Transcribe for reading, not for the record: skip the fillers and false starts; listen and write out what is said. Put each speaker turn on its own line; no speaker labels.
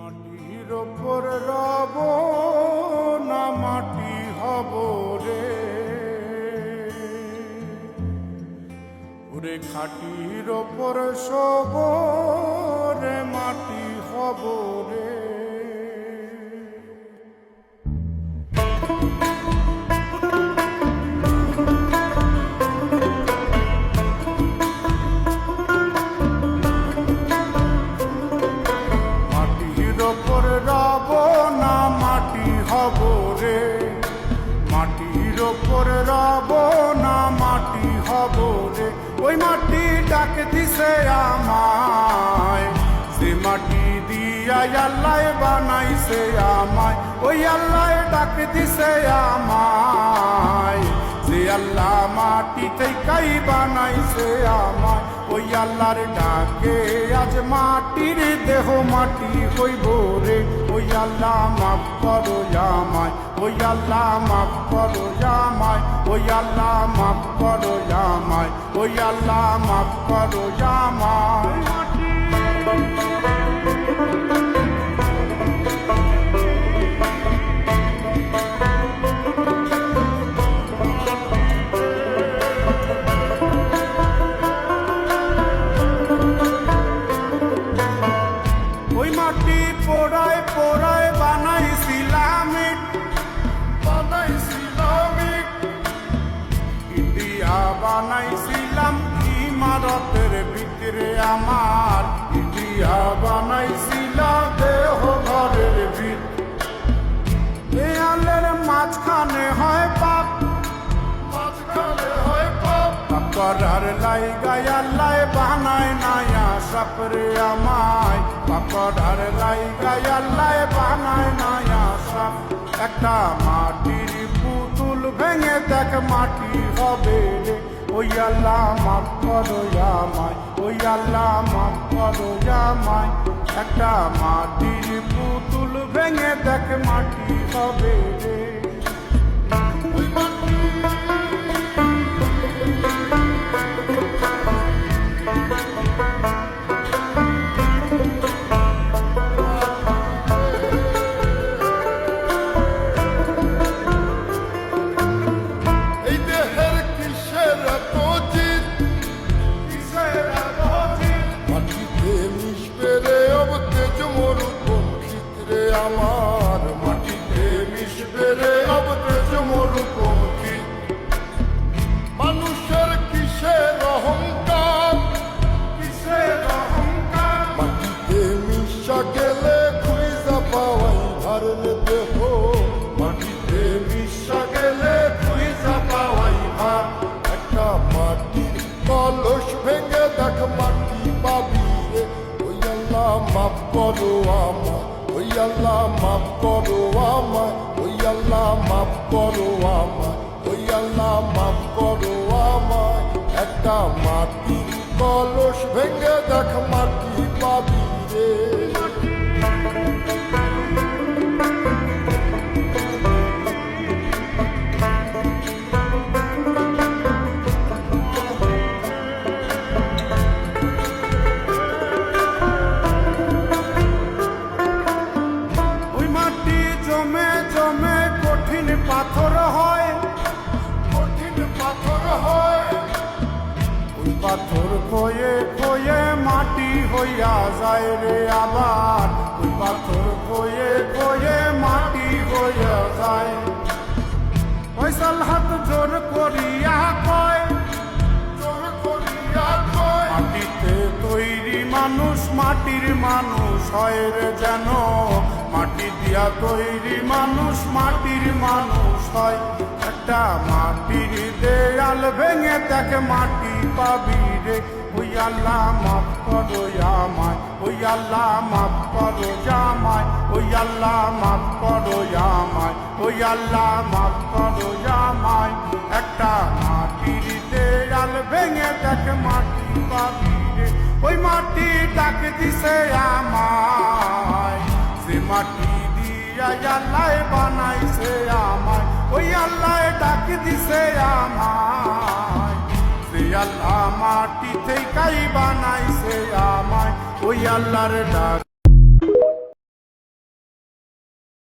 মাটির ওপর রব না মাটি হব রে, ওরে খাটির ওপর সব রে মাটি হব রে। মাটির ওপর রব না মাটি হব রে, মাটির ওপর রব না মাটি হব রে। ওই মাটি ডাক দিছে আমায়, সে মাটি দিয়া আল্লাহ বানাইছে আমায়। ওই আল্লাহ ডাক দিছে আমায়, যে আল্লাহ মাটি থেকেই বানাইছে আমায়। ওই আল্লাহর ডাকে আজ মাটির দেহ মাটি হইব রে। ওই আল্লাহ মাফ করো আমায়, ওই আল্লাহ মাফ করো আমায়, ওই আল্লাহ মাফ করো আমায়, ওই আল্লাহ মাফ করো আমায়। ওই মাটি পোড়ায় পোড়ায় বানাইছিলাম ইন্ডিয়া বানাইছিলাম ইমারতের ভিতরে আমার, ইন্ডিয়া বানাইছিলাম দেহ ঘরের ভিতরে। দেয়ালের মাঝখানে হয় পাপ, মাঝখানে হয় পাপ করার লাইগায় আল্লাহ বানায় নায়া সাপরে আমায়। পাকড়ার লাইগায় আল্লাহ বানায় নায়া সাপ। একটা মাটির পুতুল ভেঙে দেখ মাটি হবে রে। ওই আল্লাহ মাফ করো আমায়, ওই আল্লাহ মাফ করো আমায়। একটা মাটির পুতুল ভেঙে দেখ মাটি হবে রে। আমার মাটিতে মিশবে রে অবতেজ মরুপঙ্খী। মানুষের কিসের অহংকার, কিসের অহংকার মাটিতে মিশা গেলে খুঁজা পাওয়াই ভারলে দেহ। মাটিতে মিশা গেলে খুঁজা পাওয়াই ভার। একটা মাটির কলস ভেঙে দেখ মাটি পাবি রে। ওই আল্লাহ মাফ করো আমায়, ওই আল্লাহ মাফ করো আমায়, ওই আল্লাহ মাফ করো আমায়, ওই আল্লাহ মাফ করো আমায়। একটা মাটির কলস ভেঙে দেখ মাটি পাবি রে। পাথর হয়, কঠিন পাথর হয়। ওই পাথর খয়ে খয়ে মাটি হইয়া যায় রে আবার। ওই পাথর খয়ে খয়ে মাটি হইয়া যায়। ফয়সাল হাত জোর করিয়া কয়, জোর করিয়া কয় মাটিতে তৈরি মানুষ মাটির মানুষ হয় রে যেন। মাটি দিয়া তৈরি মানুষ মাটির মানুষ হয়। একটা মাটির দেয়াল ভেঙে দেখ মাটি পাবি রে। ওই আল্লাহ মাফ করো আমায়, ওই আল্লাহ মাফ করো আমায়, ওই আল্লাহ মাফ করো আমায়, ওই আল্লাহ মাফ করো আমায়। একটা মাটির দেয়াল ভেঙে দেখ মাটি পাবি রে। ওই মাটি ডাক দিছে আমায়, সে মাটি দিয়া আল্লাহ বানাইছে আমায়। ওই আল্লাহ ডাক দিছে আমায়, সে আল্লাহ মাটি থেকেই বানাইছে আমায়। ওই আল্লাহর ডাক